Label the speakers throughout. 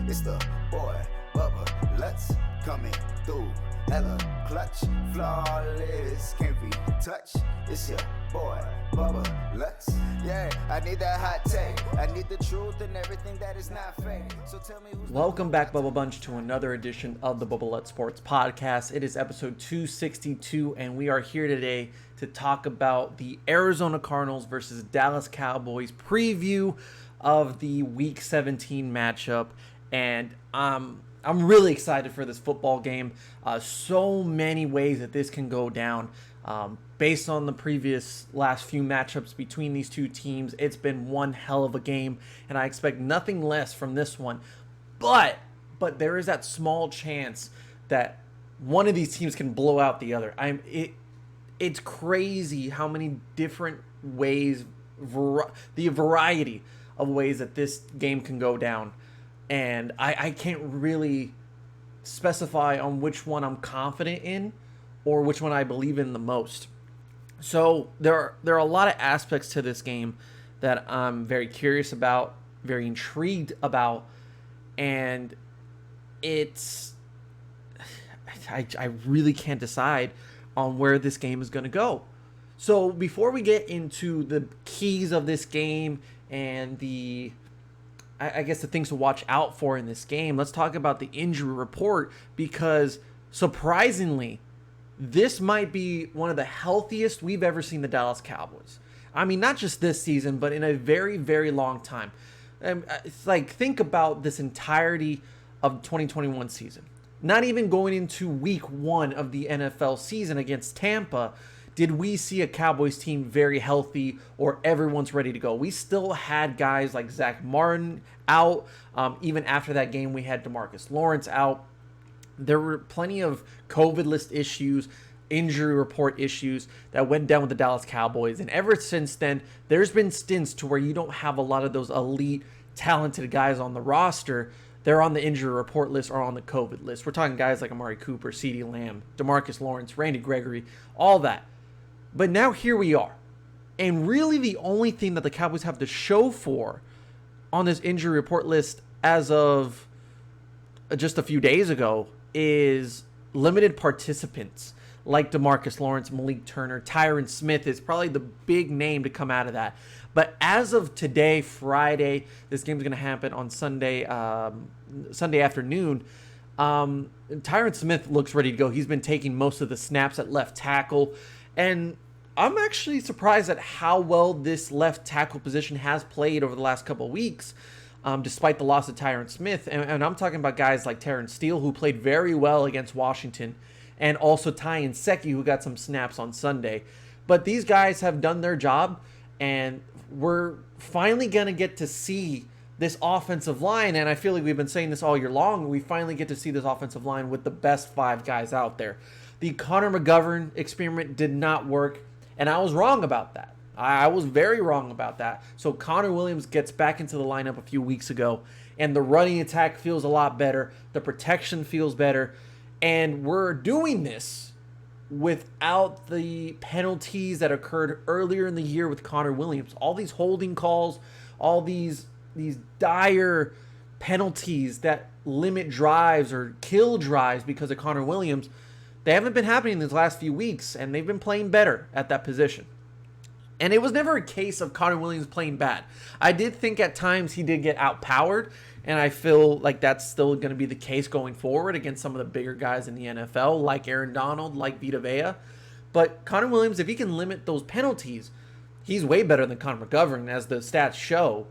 Speaker 1: It's the boy, Bubba Lutz, coming through. Hella clutch, flawless, can't be touched. It's your boy, Bubba Lutz. Yeah, I need that hot take. I need the truth and everything that is not fake. So tell me who's...
Speaker 2: Welcome back, Bubba Bunch, to another edition of the Bubba Lutz Sports Podcast. It is episode 262, and we are here today to talk about the Arizona Cardinals versus Dallas Cowboys preview of the Week 17 matchup. And I'm really excited for this football game. So many ways that this can go down. Based on the previous last few matchups between these two teams, it's been one hell of a game, and I expect nothing less from this one. But there is that small chance that one of these teams can blow out the other. It's crazy how many different ways, the variety of ways that this game can go down. And I can't really specify on which one I'm confident in or which one I believe in the most. So there are a lot of aspects to this game that I'm very curious about, very intrigued about, and I really can't decide on where this game is going to go. So before we get into the keys of this game and the things to watch out for in this game, let's talk about the injury report, because surprisingly, this might be one of the healthiest we've ever seen the Dallas Cowboys. I mean, not just this season, but in a very, very long time. It's like, think about this entirety of 2021 season. Not even going into week 1 of the NFL season against Tampa did we see a Cowboys team very healthy or everyone's ready to go. We still had guys like Zach Martin out. Even after that game, we had DeMarcus Lawrence out. There were plenty of COVID list issues, injury report issues that went down with the Dallas Cowboys. And ever since then, there's been stints to where you don't have a lot of those elite, talented guys on the roster. They're on the injury report list or on the COVID list. We're talking guys like Amari Cooper, CeeDee Lamb, DeMarcus Lawrence, Randy Gregory, all that. But now here we are. And really the only thing that the Cowboys have to show for on this injury report list as of just a few days ago is limited participants like DeMarcus Lawrence, Malik Turner. Tyron Smith is probably the big name to come out of that. But as of today, Friday, this game's going to happen on Sunday afternoon. Tyron Smith looks ready to go. He's been taking most of the snaps at left tackle. And I'm actually surprised at how well this left tackle position has played over the last couple of weeks, despite the loss of Tyron Smith. And I'm talking about guys like Terrence Steele, who played very well against Washington, and also Ty Nsekhe, who got some snaps on Sunday. But these guys have done their job, and we're finally going to get to see this offensive line. And I feel like we've been saying this all year long. We finally get to see this offensive line with the best 5 guys out there. The Connor McGovern experiment did not work, and I was wrong about that. I was very wrong about that. So Connor Williams gets back into the lineup a few weeks ago, and the running attack feels a lot better. The protection feels better, and we're doing this without the penalties that occurred earlier in the year with Connor Williams. All these holding calls, all these dire penalties that limit drives or kill drives because of Connor Williams, they haven't been happening these last few weeks, and they've been playing better at that position. And it was never a case of Connor Williams playing bad. I did think at times he did get outpowered, and I feel like that's still going to be the case going forward against some of the bigger guys in the NFL, like Aaron Donald, like Vita Vea. But Connor Williams, if he can limit those penalties, he's way better than Connor McGovern, as the stats show.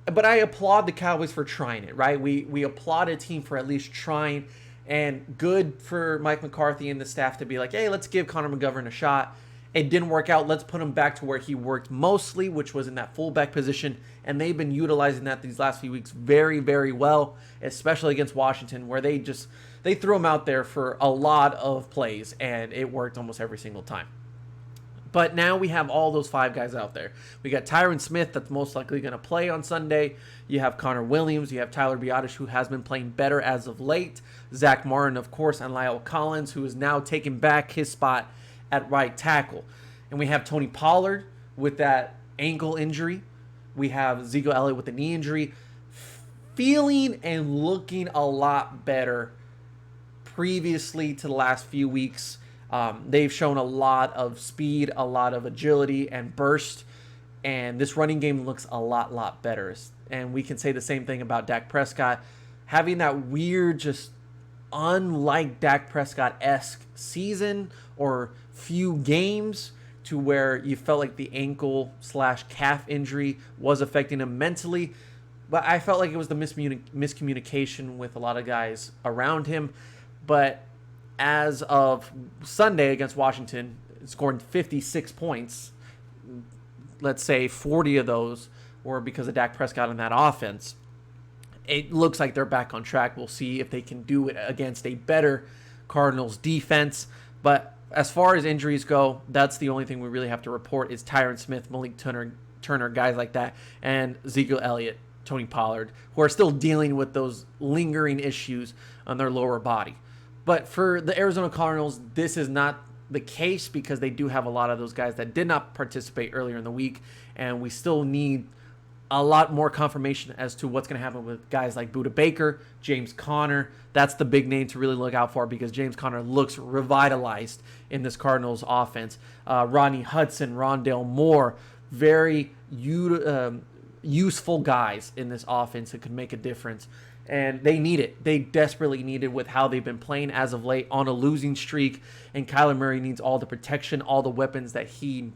Speaker 2: But I applaud the Cowboys for trying it, right? We applaud a team for at least trying. And good for Mike McCarthy and the staff to be like, hey, let's give Connor McGovern a shot. It didn't work out. Let's put him back to where he worked mostly, which was in that fullback position. And they've been utilizing that these last few weeks very, very well, especially against Washington, where they threw him out there for a lot of plays, and it worked almost every single time. But now we have all those 5 guys out there. We got Tyron Smith that's most likely going to play on Sunday. You have Connor Williams. You have Tyler Biadasz, who has been playing better as of late. Zach Martin, of course, and Lyle Collins, who is now taking back his spot at right tackle. And we have Tony Pollard with that ankle injury. We have Ezekiel Elliott with a knee injury. feeling and looking a lot better previously to the last few weeks. They've shown a lot of speed, a lot of agility and burst, and this running game looks a lot better. And we can say the same thing about Dak Prescott. Having that weird, just unlike Dak Prescott-esque season or few games to where you felt like the ankle/calf injury was affecting him mentally. But I felt like it was the miscommunication with a lot of guys around him. But as of Sunday against Washington, scoring 56 points, let's say 40 of those were because of Dak Prescott in that offense. It looks like they're back on track. We'll see if they can do it against a better Cardinals defense. But as far as injuries go, that's the only thing we really have to report is Tyron Smith, Malik Turner, guys like that, and Ezekiel Elliott, Tony Pollard, who are still dealing with those lingering issues on their lower body. But for the Arizona Cardinals, this is not the case because they do have a lot of those guys that did not participate earlier in the week, and we still need a lot more confirmation as to what's going to happen with guys like Budda Baker, James Conner. That's the big name to really look out for because James Conner looks revitalized in this Cardinals offense. Rodney Hudson, Rondale Moore, very useful guys in this offense that could make a difference. And they need it. They desperately need it with how they've been playing as of late on a losing streak. And Kyler Murray needs all the protection, all the weapons that he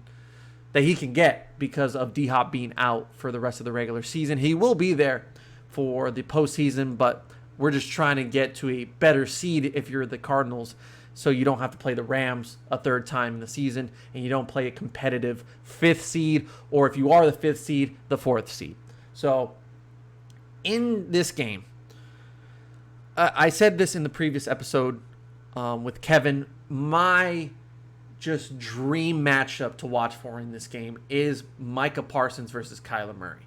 Speaker 2: can get because of D-Hop being out for the rest of the regular season. He will be there for the postseason, but we're just trying to get to a better seed if you're the Cardinals so you don't have to play the Rams a third time in the season and you don't play a competitive 5th seed, or if you are the 5th seed, the 4th seed. So in this game, I said this in the previous episode with Kevin, my just dream matchup to watch for in this game is Micah Parsons versus Kyla Murray.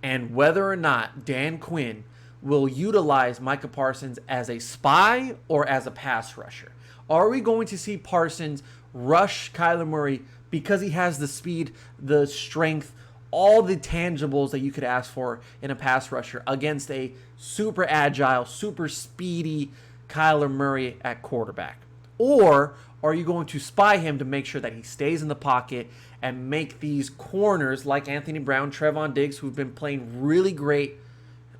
Speaker 2: And whether or not Dan Quinn will utilize Micah Parsons as a spy or as a pass rusher. Are we going to see Parsons rush Kyler Murray because he has the speed, the strength, all the tangibles that you could ask for in a pass rusher against a super agile, super speedy Kyler Murray at quarterback? Or are you going to spy him to make sure that he stays in the pocket and make these corners like Anthony Brown, Trevon Diggs, who've been playing really great,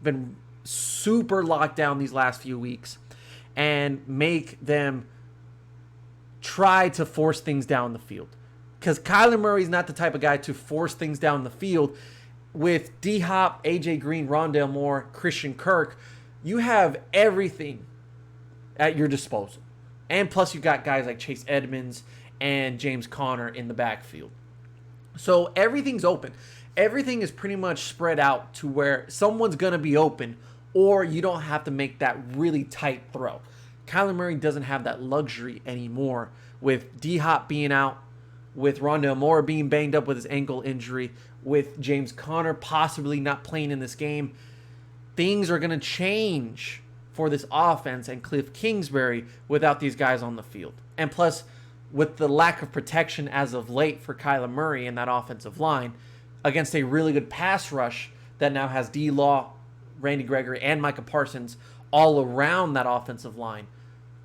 Speaker 2: been super locked down these last few weeks, and make them try to force things down the field? Because Kyler Murray's not the type of guy to force things down the field. With D-Hop, A.J. Green, Rondale Moore, Christian Kirk, you have everything at your disposal. And plus you got guys like Chase Edmonds and James Conner in the backfield. So everything's open. Everything is pretty much spread out to where someone's going to be open, or you don't have to make that really tight throw. Kyler Murray doesn't have that luxury anymore with D-Hop being out, with Rondale Moore being banged up with his ankle injury, with James Conner possibly not playing in this game. Things are going to change for this offense and Cliff Kingsbury without these guys on the field. And plus, with the lack of protection as of late for Kyler Murray in that offensive line against a really good pass rush that now has D-Law, Randy Gregory, and Micah Parsons all around that offensive line,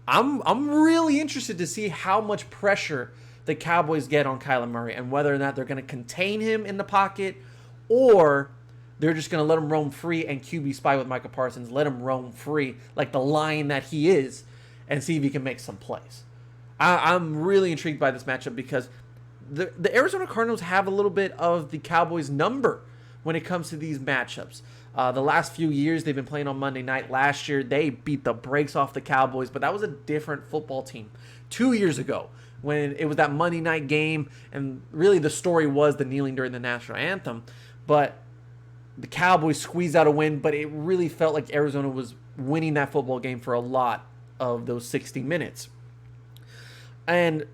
Speaker 2: I'm really interested to see how much pressure the Cowboys get on Kyler Murray and whether or not they're going to contain him in the pocket or they're just going to let him roam free and QB spy with Micah Parsons, let him roam free like the lion that he is, and see if he can make some plays. I'm really intrigued by this matchup because the Arizona Cardinals have a little bit of the Cowboys' number when it comes to these matchups. The last few years, they've been playing on Monday night. Last year, they beat the brakes off the Cowboys, but that was a different football team. 2 years ago, when it was that Monday night game, and really the story was the kneeling during the national anthem, but the Cowboys squeezed out a win, but it really felt like Arizona was winning that football game for a lot of those 60 minutes. And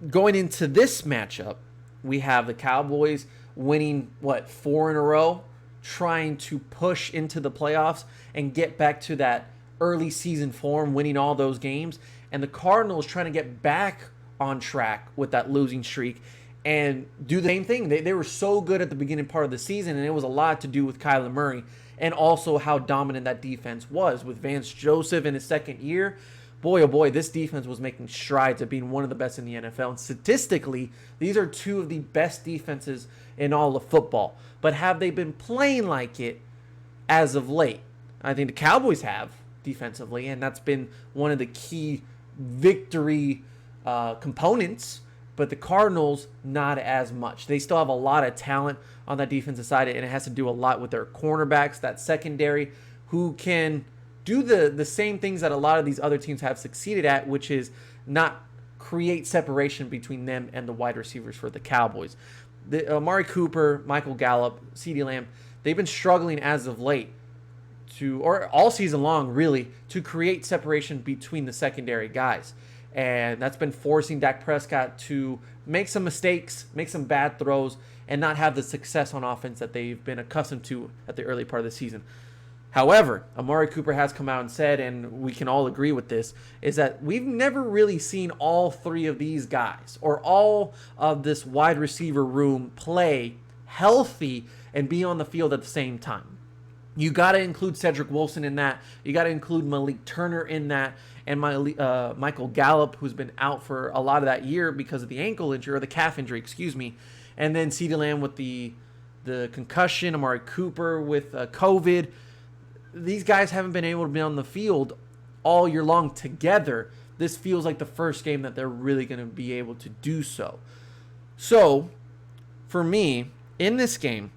Speaker 2: going into this matchup, we have the Cowboys winning, 4 in a row, trying to push into the playoffs and get back to that early season form, winning all those games. And the Cardinals trying to get back on track with that losing streak and do the same thing. They were so good at the beginning part of the season, and it was a lot to do with Kyler Murray and also how dominant that defense was with Vance Joseph in his second year. Boy, oh boy, this defense was making strides at being one of the best in the NFL. And statistically, these are two of the best defenses in all of football. But have they been playing like it as of late? I think the Cowboys have defensively, and that's been one of the key victory components. But the Cardinals, not as much. They still have a lot of talent on that defensive side, and it has to do a lot with their cornerbacks, that secondary, who can do the same things that a lot of these other teams have succeeded at, which is not create separation between them and the wide receivers for the Cowboys. Amari Cooper, Michael Gallup, CeeDee Lamb, they've been struggling as of late or all season long, really, to create separation between the secondary guys. And that's been forcing Dak Prescott to make some mistakes, make some bad throws, and not have the success on offense that they've been accustomed to at the early part of the season. However, Amari Cooper has come out and said, and we can all agree with this, is that we've never really seen all three of these guys or all of this wide receiver room play healthy and be on the field at the same time. You got to include Cedric Wilson in that. You got to include Malik Turner in that. And Michael Gallup, who's been out for a lot of that year because of the ankle injury, or the calf injury, excuse me. And then CeeDee Lamb with the concussion, Amari Cooper with COVID. These guys haven't been able to be on the field all year long together. This feels like the first game that they're really going to be able to do so. So, for me, in this game,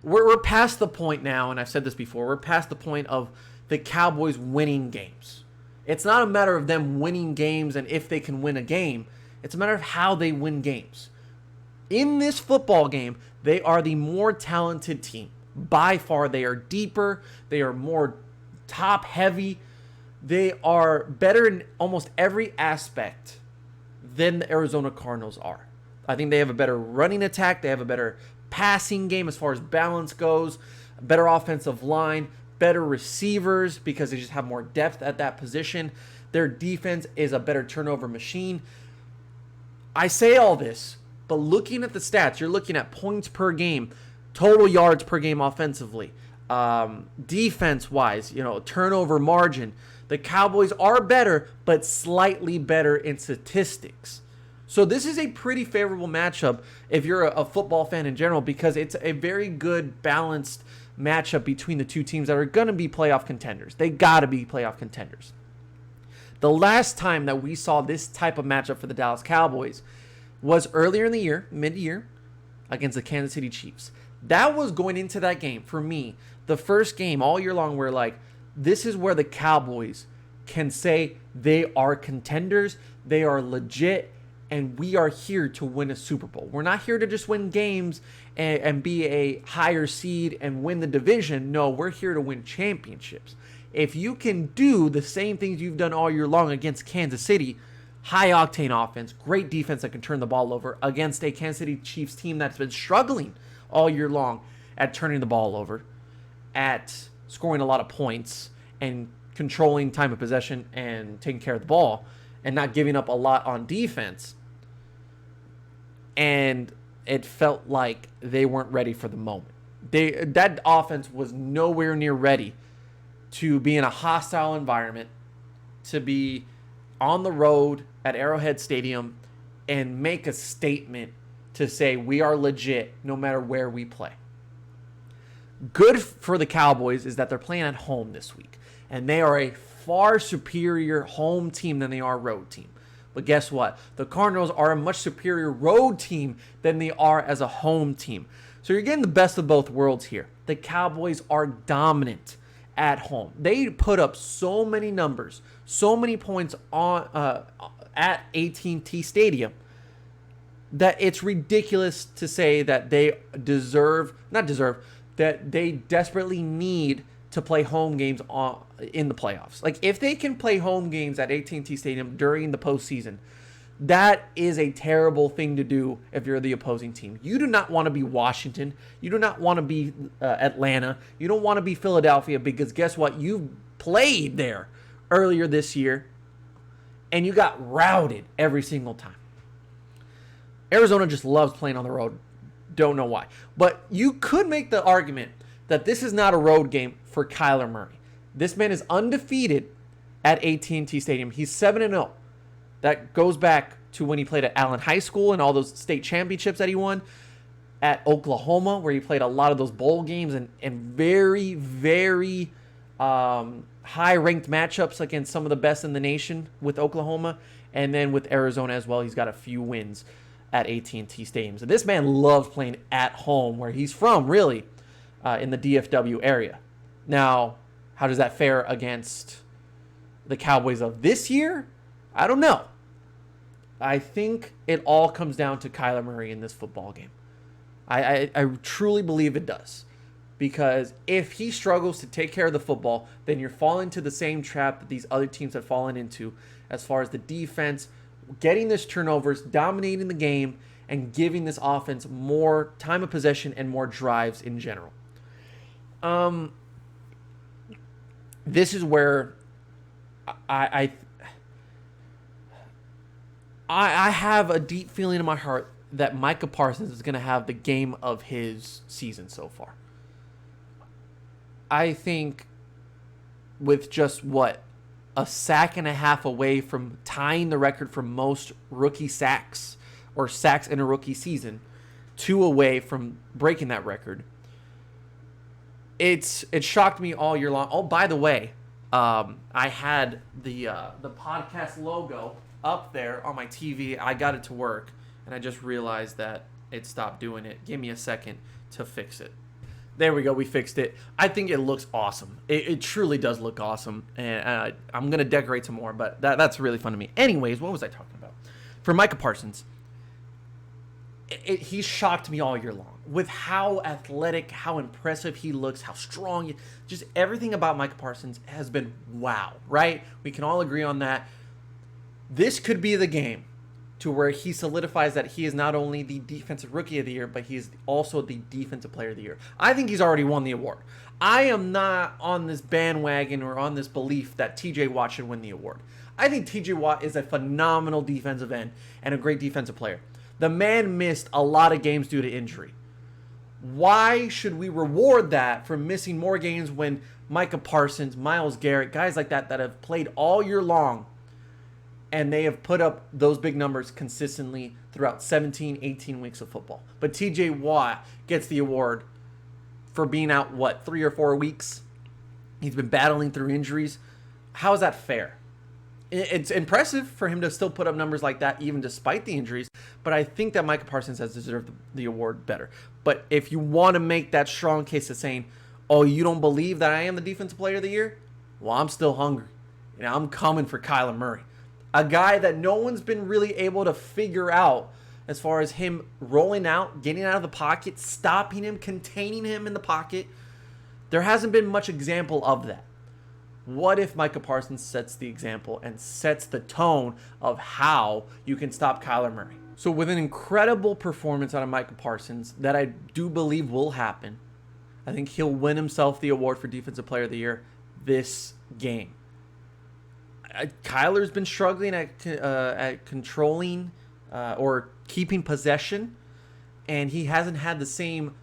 Speaker 2: we're past the point now, and I've said this before, we're past the point of the Cowboys winning games. It's not a matter of them winning games and if they can win a game. It's a matter of how they win games. In this football game, they are the more talented team. By far, they are deeper. They are more top-heavy. They are better in almost every aspect than the Arizona Cardinals are. I think they have a better running attack. They have a better passing game as far as balance goes. A better offensive line. Better receivers because they just have more depth at that position. Their defense is a better turnover machine. I say all this, but looking at the stats, you're looking at points per game, total yards per game offensively, defense-wise, turnover margin. The Cowboys are better, but slightly better in statistics. So this is a pretty favorable matchup if you're a football fan in general, because it's a very good balanced matchup between the two teams that are going to be playoff contenders. They got to be playoff contenders. The last time that we saw this type of matchup for the Dallas Cowboys was earlier in the year, mid-year, against the Kansas City Chiefs. That was going into that game, for me, the first game all year long where, this is where the Cowboys can say they are contenders, they are legit, and we are here to win a Super Bowl. We're not here to just win games and be a higher seed and win the division. No, we're here to win championships. If you can do the same things you've done all year long against Kansas City, high-octane offense, great defense that can turn the ball over against a Kansas City Chiefs team that's been struggling all year long at turning the ball over, at scoring a lot of points, and controlling time of possession and taking care of the ball, and not giving up a lot on defense. And it felt like they weren't ready for the moment. That offense was nowhere near ready to be in a hostile environment, to be on the road at Arrowhead Stadium and make a statement to say we are legit no matter where we play. Good for the Cowboys is that they're playing at home this week, and they are a far superior home team than they are road team. But guess what? The Cardinals are a much superior road team than they are as a home team. So you're getting the best of both worlds here. The Cowboys are dominant at home. They put up so many numbers, so many points on at AT&T Stadium that it's ridiculous to say that they that they desperately need to play home games in the playoffs. If they can play home games at AT&T Stadium during the postseason, that is a terrible thing to do if you're the opposing team. You do not want to be Washington. You do not want to be Atlanta. You don't want to be Philadelphia, because guess what? You played there earlier this year, and you got routed every single time. Arizona just loves playing on the road. Don't know why. But you could make the argument that this is not a road game for Kyler Murray. This man is undefeated at AT&T Stadium. He's 7-0. That goes back to when he played at Allen High School and all those state championships that he won. At Oklahoma, where he played a lot of those bowl games and very, very high-ranked matchups against some of the best in the nation with Oklahoma. And then with Arizona as well, he's got a few wins at AT&T Stadium. So this man loves playing at home, where he's from, really, in the DFW area. Now, how does that fare against the Cowboys of this year? I don't know. I think it all comes down to Kyler Murray in this football game. I truly believe it does. Because if he struggles to take care of the football, then you're falling into the same trap that these other teams have fallen into as far as the defense, getting this turnovers, dominating the game, and giving this offense more time of possession and more drives in general. This is where I have a deep feeling in my heart that Micah Parsons is going to have the game of his season so far. I think with just, a sack and a half away from tying the record for most rookie sacks or sacks in a rookie season, 2 away from breaking that record. It shocked me all year long. Oh, by the way, I had the podcast logo up there on my TV. I got it to work, and I just realized that it stopped doing it. Give me a second to fix it. There we go. We fixed it. I think it looks awesome. It truly does look awesome, and I'm going to decorate some more, but that's really fun to me. Anyways, what was I talking about? For Micah Parsons, he shocked me all year long with how athletic, how impressive he looks, how strong. Just everything about Micah Parsons has been wow, right? We can all agree on that. This could be the game to where he solidifies that he is not only the Defensive Rookie of the Year, but he is also the Defensive Player of the Year. I think he's already won the award. I am not on this bandwagon or on this belief that TJ Watt should win the award. I think TJ Watt is a phenomenal defensive end and a great defensive player. The man missed a lot of games due to injury. Why should we reward that for missing more games when Micah Parsons, Myles Garrett, guys like that have played all year long, and they have put up those big numbers consistently throughout 17, 18 weeks of football? But TJ Watt gets the award for being out, 3 or 4 weeks? He's been battling through injuries. How is that fair? It's impressive for him to still put up numbers like that, even despite the injuries. But I think that Micah Parsons has deserved the award better. But if you want to make that strong case of saying, oh, you don't believe that I am the Defensive Player of the Year? Well, I'm still hungry. I'm coming for Kyler Murray. A guy that no one's been really able to figure out as far as him rolling out, getting out of the pocket, stopping him, containing him in the pocket. There hasn't been much example of that. What if Micah Parsons sets the example and sets the tone of how you can stop Kyler Murray? So with an incredible performance out of Micah Parsons that I do believe will happen, I think he'll win himself the award for Defensive Player of the Year this game. Kyler's been struggling at controlling or keeping possession, and he hasn't had the same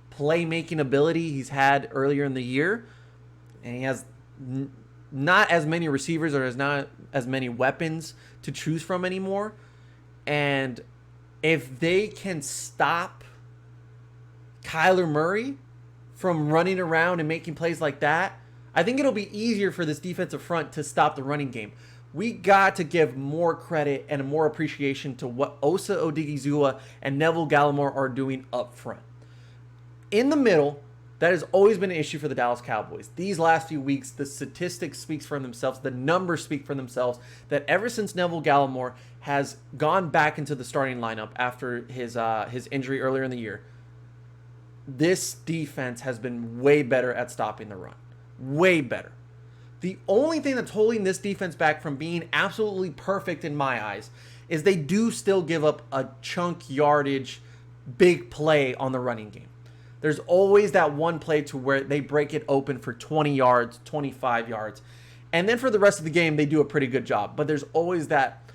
Speaker 2: playmaking ability he's had earlier in the year, and he has not as many receivers or has not as many weapons to choose from anymore. And if they can stop Kyler Murray from running around and making plays like that, I think it'll be easier for this defensive front to stop the running game. We got to give more credit and more appreciation to what Osa Odigizua and Neville Gallimore are doing up front. In the middle, that has always been an issue for the Dallas Cowboys. These last few weeks, the statistics speak for themselves. The numbers speak for themselves. That ever since Neville Gallimore has gone back into the starting lineup after his injury earlier in the year, this defense has been way better at stopping the run. Way better. The only thing that's holding this defense back from being absolutely perfect in my eyes is they do still give up a chunk yardage, big play on the running game. There's always that one play to where they break it open for 20 yards, 25 yards. And then for the rest of the game, they do a pretty good job. But there's always that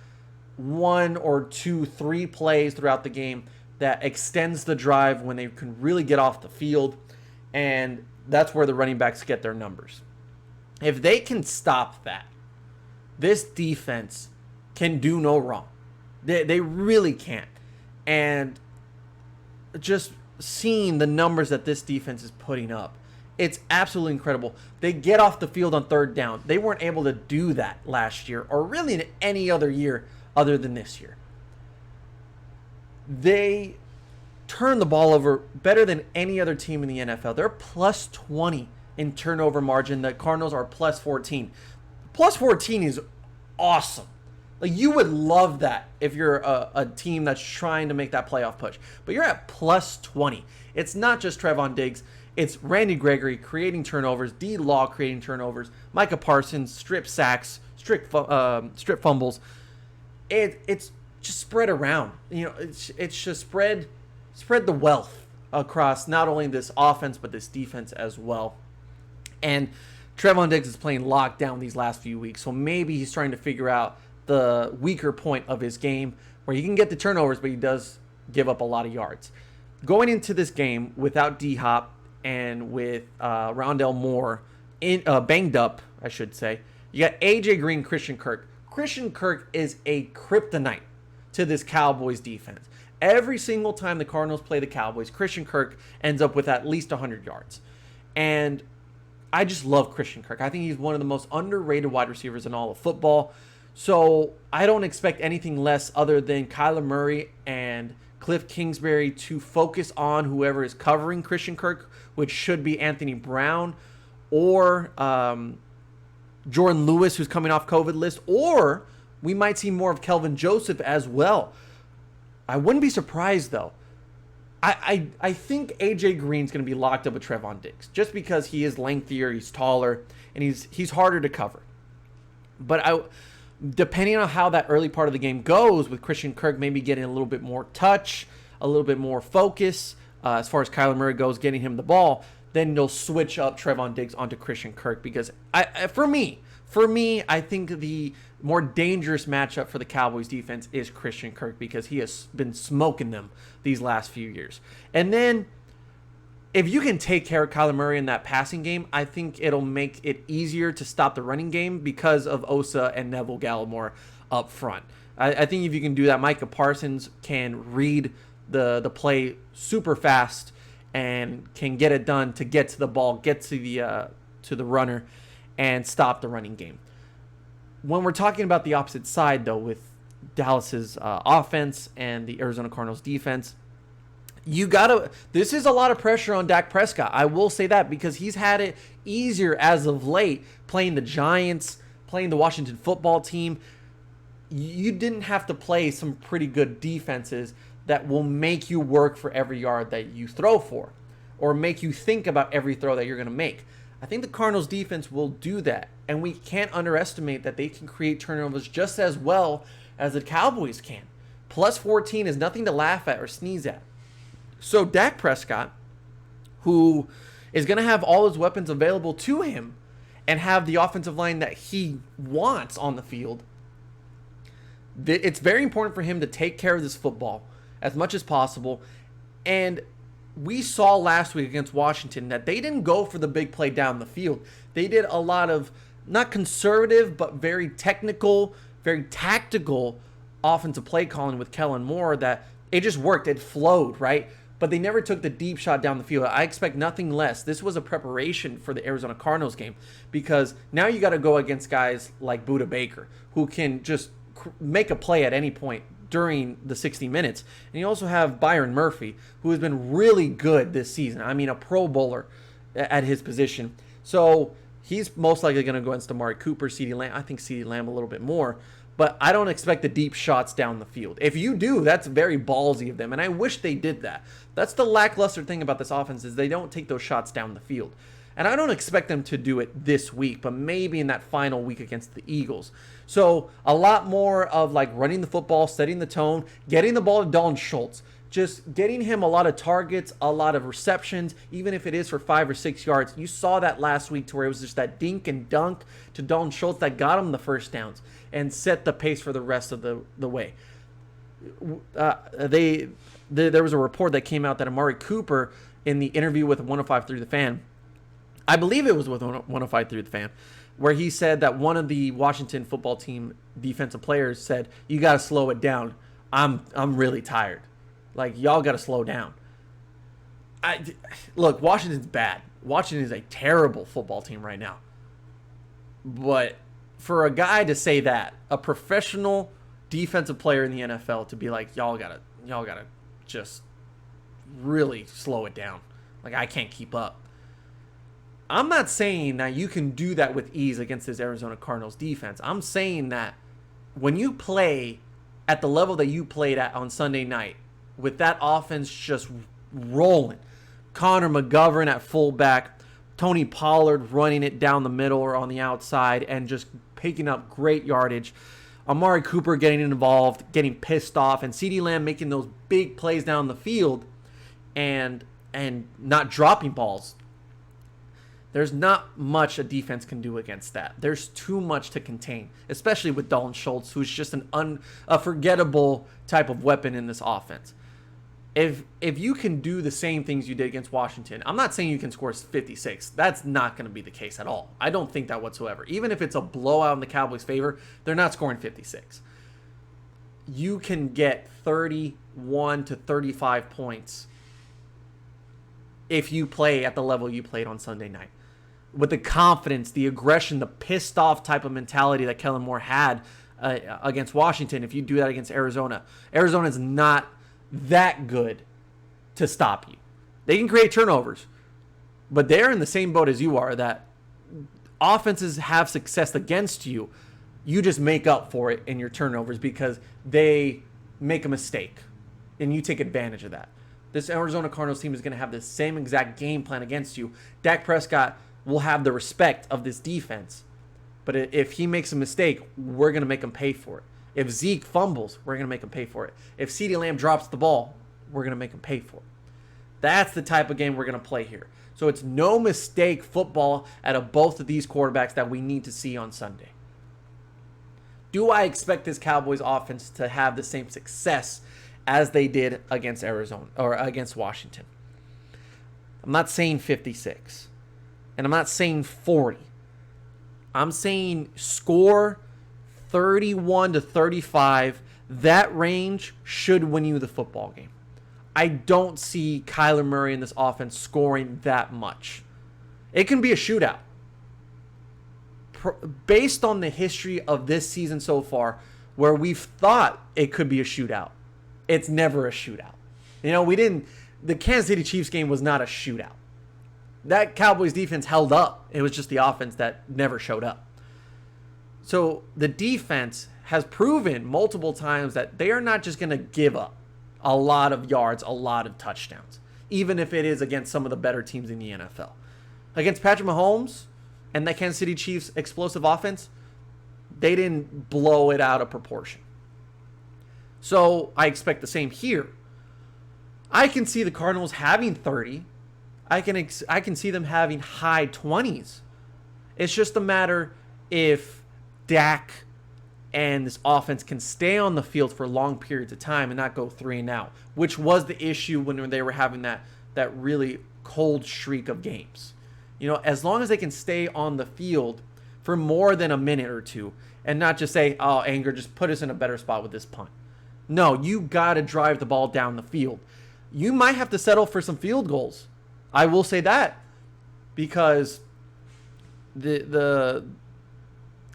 Speaker 2: 1 or 2, 3 plays throughout the game that extends the drive when they can really get off the field. And that's where the running backs get their numbers. If they can stop that, this defense can do no wrong. They really can't. And just seeing the numbers that this defense is putting up, it's absolutely incredible. They get off the field on third down. They weren't able to do that last year or really in any other year other than this year. They turn the ball over better than any other team in the NFL. They're plus 20 in turnover margin. The Cardinals are plus 14. Plus 14 is awesome. Like, you would love that if you're a team that's trying to make that playoff push. But you're at plus 20. It's not just Trevon Diggs. It's Randy Gregory creating turnovers, D. Law creating turnovers, Micah Parsons, strip sacks, strip fumbles. It's just spread around. You know, it's just spread the wealth across not only this offense but this defense as well. And Trevon Diggs is playing lockdown these last few weeks, so maybe he's trying to figure out the weaker point of his game where he can get the turnovers, but he does give up a lot of yards. Going into this game without D-Hop and with Rondale Moore banged up, I should say, you got A.J. Green, Christian Kirk. Christian Kirk is a kryptonite to this Cowboys defense. Every single time the Cardinals play the Cowboys, Christian Kirk ends up with at least 100 yards. And I just love Christian Kirk. I think he's one of the most underrated wide receivers in all of football. So I don't expect anything less other than Kyla Murray and Cliff Kingsbury to focus on whoever is covering Christian Kirk, which should be Anthony Brown or Jordan Lewis, who's coming off COVID list, or we might see more of Kelvin Joseph as well. I wouldn't be surprised, though. I think A.J. Green's going to be locked up with Trevon Diggs just because he is lengthier, he's taller, and he's harder to cover. But depending on how that early part of the game goes with Christian Kirk maybe getting a little bit more touch, a little bit more focus as far as Kyler Murray goes, getting him the ball, then you'll switch up Trevon Diggs onto Christian Kirk because for me, I think the more dangerous matchup for the Cowboys defense is Christian Kirk because he has been smoking them these last few years. And then if you can take care of Kyler Murray in that passing game, I think it'll make it easier to stop the running game because of Osa and Neville Gallimore up front. I think if you can do that, Micah Parsons can read the play super fast and can get it done to get to the ball, get to the runner, and stop the running game. When we're talking about the opposite side, though, with Dallas's offense and the Arizona Cardinals defense, this is a lot of pressure on Dak Prescott. I will say that because he's had it easier as of late playing the Giants, playing the Washington football team. You didn't have to play some pretty good defenses that will make you work for every yard that you throw for or make you think about every throw that you're going to make. I think the Cardinals defense will do that, and we can't underestimate that they can create turnovers just as well as the Cowboys can. Plus 14 is nothing to laugh at or sneeze at. So Dak Prescott, who is going to have all his weapons available to him and have the offensive line that he wants on the field, it's very important for him to take care of this football as much as possible. And we saw last week against Washington that they didn't go for the big play down the field. They did a lot of not conservative, but very technical, very tactical offensive play calling with Kellen Moore that it just worked. It flowed, right? But they never took the deep shot down the field. I expect nothing less. This was a preparation for the Arizona Cardinals game because now you got to go against guys like Budda Baker who can just make a play at any point during the 60 minutes. And you also have Byron Murphy, who has been really good this season. I mean, a Pro Bowler at his position. So he's most likely going to go against Amari Cooper, CeeDee Lamb. I think CeeDee Lamb a little bit more. But I don't expect the deep shots down the field. If you do, that's very ballsy of them. And I wish they did that. That's the lackluster thing about this offense is they don't take those shots down the field. And I don't expect them to do it this week, but maybe in that final week against the Eagles. So a lot more of like running the football, setting the tone, getting the ball to Dalton Schultz. Just getting him a lot of targets, a lot of receptions, even if it is for 5 or 6 yards. You saw that last week to where it was just that dink and dunk to Dalton Schultz that got him the first downs and set the pace for the rest of the way. There was a report that came out that Amari Cooper, in the interview with 105.3 The Fan, I believe it was with 105.3 The Fan, where he said that one of the Washington football team defensive players said, "You got to slow it down. I'm really tired. Like, y'all got to slow down." Look, Washington's bad. Washington is a terrible football team right now. But for a guy to say that, a professional defensive player in the NFL to be like, y'all gotta just really slow it down. Like, I can't keep up. I'm not saying that you can do that with ease against this Arizona Cardinals defense. I'm saying that when you play at the level that you played at on Sunday night, with that offense just rolling, Connor McGovern at fullback, Tony Pollard running it down the middle or on the outside and just picking up great yardage, Amari Cooper getting involved, getting pissed off, and CeeDee Lamb making those big plays down the field and not dropping balls. There's not much a defense can do against that. There's too much to contain, especially with Dalton Schultz, who's just a forgettable type of weapon in this offense. If you can do the same things you did against Washington, I'm not saying you can score 56. That's not going to be the case at all. I don't think that whatsoever. Even if it's a blowout in the Cowboys' favor, they're not scoring 56. You can get 31 to 35 points if you play at the level you played on Sunday night. With the confidence, the aggression, the pissed off type of mentality that Kellen Moore had against Washington, if you do that against Arizona, Arizona's not that good to stop you. They can create turnovers, but they're in the same boat as you are, that offenses have success against you. You just make up for it in your turnovers because they make a mistake, and you take advantage of that. This Arizona Cardinals team is going to have the same exact game plan against you. Dak Prescott will have the respect of this defense, but if he makes a mistake, we're going to make him pay for it. If Zeke fumbles, we're going to make him pay for it. If CeeDee Lamb drops the ball, we're going to make him pay for it. That's the type of game we're going to play here. So it's no mistake football out of both of these quarterbacks that we need to see on Sunday. Do I expect this Cowboys offense to have the same success as they did against Arizona or against Washington? I'm not saying 56. And I'm not saying 40. I'm saying score 31 to 35. That range should win you the football game. I don't see Kyler Murray in this offense scoring that much. It can be a shootout. Based on the history of this season so far, where we've thought it could be a shootout, it's never a shootout. The Kansas City Chiefs game was not a shootout. That Cowboys defense held up. It was just the offense that never showed up. So the defense has proven multiple times that they are not just going to give up a lot of yards, a lot of touchdowns, even if it is against some of the better teams in the NFL. Against Patrick Mahomes and that Kansas City Chiefs explosive offense, they didn't blow it out of proportion. So I expect the same here. I can see the Cardinals having 30. I can see them having high 20s. It's just a matter if Dak and this offense can stay on the field for long periods of time and not go 3 and out, which was the issue when they were having that really cold streak of games. As long as they can stay on the field for more than a minute or two and not just say, "Oh, anger, just put us in a better spot with this punt." No, you got to drive the ball down the field. You might have to settle for some field goals. I will say that, because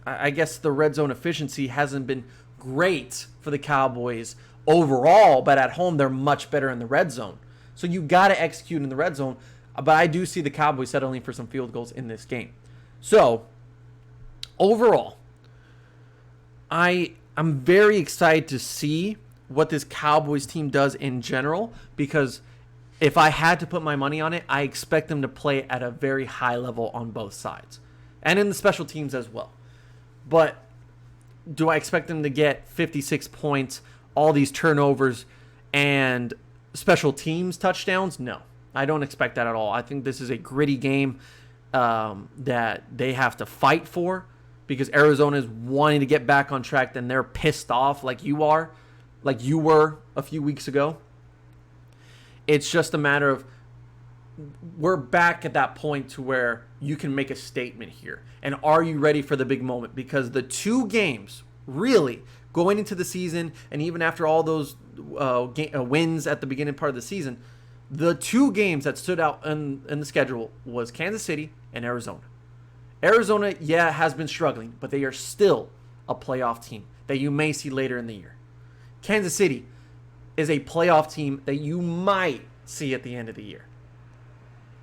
Speaker 2: I guess the red zone efficiency hasn't been great for the Cowboys overall, but at home they're much better in the red zone. So you got to execute in the red zone, but I do see the Cowboys settling for some field goals in this game. So overall, I'm very excited to see what this Cowboys team does in general, because if I had to put my money on it, I expect them to play at a very high level on both sides and in the special teams as well. But do I expect them to get 56 points, all these turnovers, and special teams touchdowns? No, I don't expect that at all. I think this is a gritty game that they have to fight for, because Arizona is wanting to get back on track, and they're pissed off like you were a few weeks ago. It's just a matter of we're back at that point to where you can make a statement here. And are you ready for the big moment? Because the two games, really, going into the season and even after all those wins at the beginning part of the season, the two games that stood out in the schedule was Kansas City and Arizona. Arizona, yeah, has been struggling, but they are still a playoff team that you may see later in the year. Kansas City is a playoff team that you might see at the end of the year.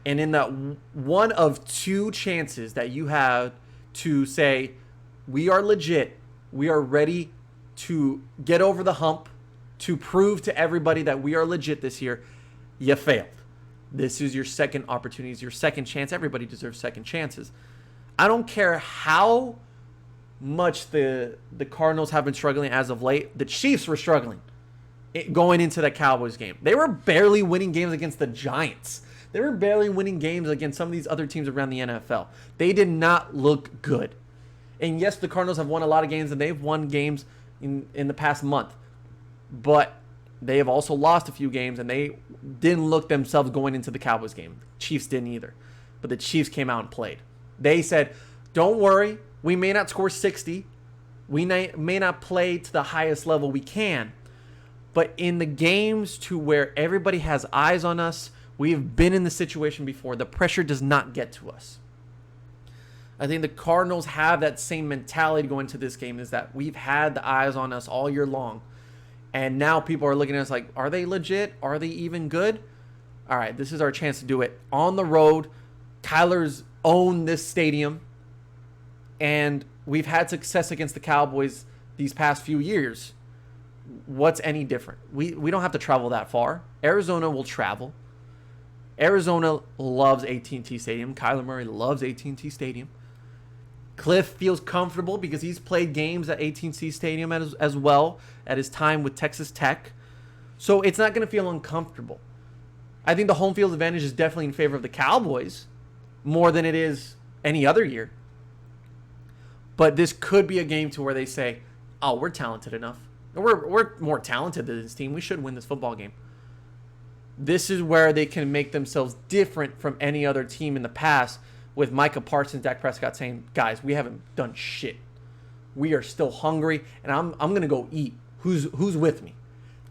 Speaker 2: And in that one of two chances that you have to say, we are legit, we are ready to get over the hump, to prove to everybody that we are legit this year, you failed. This is your second opportunity, it's your second chance. Everybody deserves second chances. I don't care how much the Cardinals have been struggling as of late. The Chiefs were struggling going into that Cowboys game. They were barely winning games against the Giants. They were barely winning games against some of these other teams around the NFL. They did not look good. And yes, the Cardinals have won a lot of games, and they've won games in the past month. But they have also lost a few games, and they didn't look themselves going into the Cowboys game. Chiefs didn't either. But the Chiefs came out and played. They said, don't worry, we may not score 60. We may not play to the highest level we can. But in the games to where everybody has eyes on us, we have been in the situation before. The pressure does not get to us. I think the Cardinals have that same mentality going to this game, is that we've had the eyes on us all year long. And now people are looking at us like, are they legit? Are they even good? All right, this is our chance to do it on the road. Kyler's owned this stadium. And we've had success against the Cowboys these past few years. What's any different? We don't have to travel that far. Arizona will travel. Arizona loves AT&T Stadium. Kyler Murray loves AT&T Stadium. Cliff feels comfortable because he's played games at AT&T Stadium as well at his time with Texas Tech. So it's not going to feel uncomfortable. I think the home field advantage is definitely in favor of the Cowboys more than it is any other year. But this could be a game to where they say, oh, we're talented enough. We're more talented than this team. We should win this football game. This is where they can make themselves different from any other team in the past, with Micah Parsons, Dak Prescott saying, guys, we haven't done shit. We are still hungry, and I'm going to go eat. Who's with me?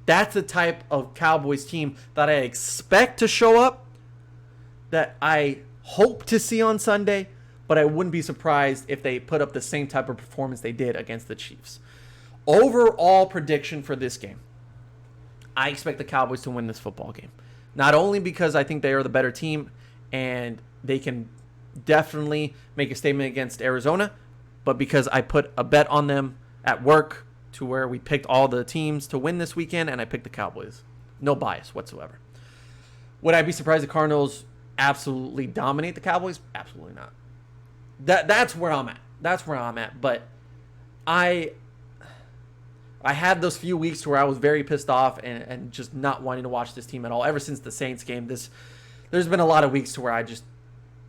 Speaker 2: That's the type of Cowboys team that I expect to show up, that I hope to see on Sunday, but I wouldn't be surprised if they put up the same type of performance they did against the Chiefs. Overall prediction for this game, I expect the Cowboys to win this football game. Not only because I think they are the better team and they can definitely make a statement against Arizona, but because I put a bet on them at work to where we picked all the teams to win this weekend, and I picked the Cowboys. No bias whatsoever. Would I be surprised the Cardinals absolutely dominate the Cowboys? Absolutely not. That's where I'm at. That's where I'm at. But I had those few weeks where I was very pissed off and just not wanting to watch this team at all. Ever since the Saints game, there's been a lot of weeks to where I just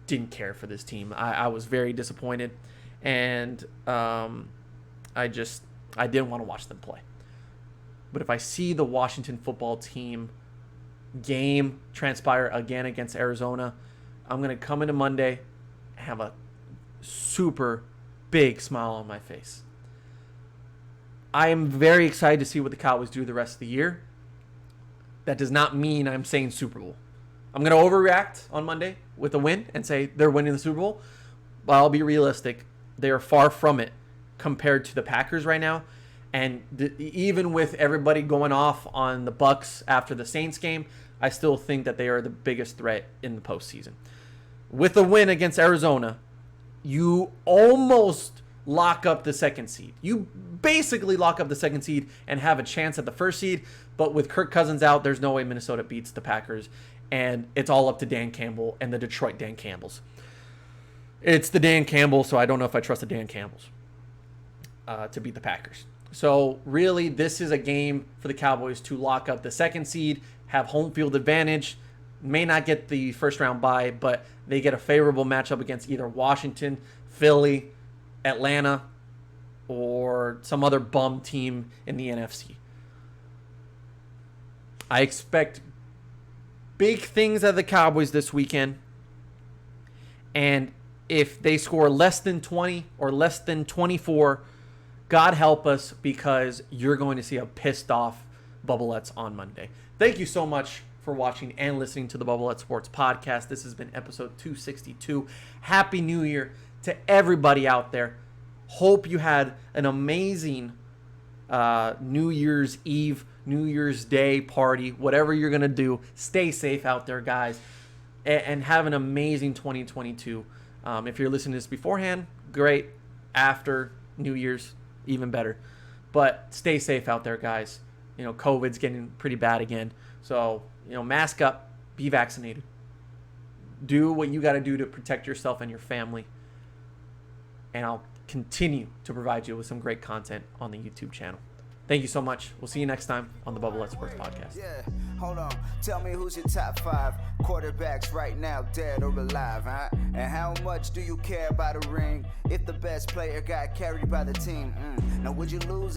Speaker 2: didn't care for this team. I was very disappointed, and I didn't want to watch them play. But if I see the Washington football team game transpire again against Arizona, I'm going to come into Monday and have a super big smile on my face. I am very excited to see what the Cowboys do the rest of the year. That does not mean I'm saying Super Bowl. I'm going to overreact on Monday with a win and say they're winning the Super Bowl. But I'll be realistic. They are far from it compared to the Packers right now. And even with everybody going off on the Bucks after the Saints game, I still think that they are the biggest threat in the postseason. With a win against Arizona, you almost lock up the second seed. You basically lock up the second seed and have a chance at the first seed. But with Kirk Cousins out, there's no way Minnesota beats the Packers. And it's all up to Dan Campbell and the Detroit Dan Campbells. It's the Dan Campbell, so I don't know if I trust the Dan Campbells to beat the Packers. So really, this is a game for the Cowboys to lock up the second seed, have home field advantage, may not get the first round bye, but they get a favorable matchup against either Washington, Philly, Atlanta, or some other bum team in the NFC. I expect big things at the Cowboys this weekend. And if they score less than 20 or less than 24, God help us, because you're going to see a pissed off Bubba Lutz on Monday. Thank you so much for watching and listening to the Bubba Lutz Sports Podcast. This has been episode 262. Happy New Year to everybody out there. Hope you had an amazing New Year's Eve, New Year's Day party, whatever you're going to do. Stay safe out there, guys, and have an amazing 2022. If you're listening to this beforehand, great. After New Year's, even better. But stay safe out there, guys. You know, COVID's getting pretty bad again. So, you know, mask up, be vaccinated. Do what you got to do to protect yourself and your family. And I'll continue to provide you with some great content on the YouTube channel. Thank you so much. We'll see you next time on the Bubba Lutz Sports Podcast.
Speaker 1: Yeah, hold on. Tell me who's your top 5 quarterbacks right now, dead or alive, huh? And how much do you care about a ring if the best player got carried by the team? Now, would you lose?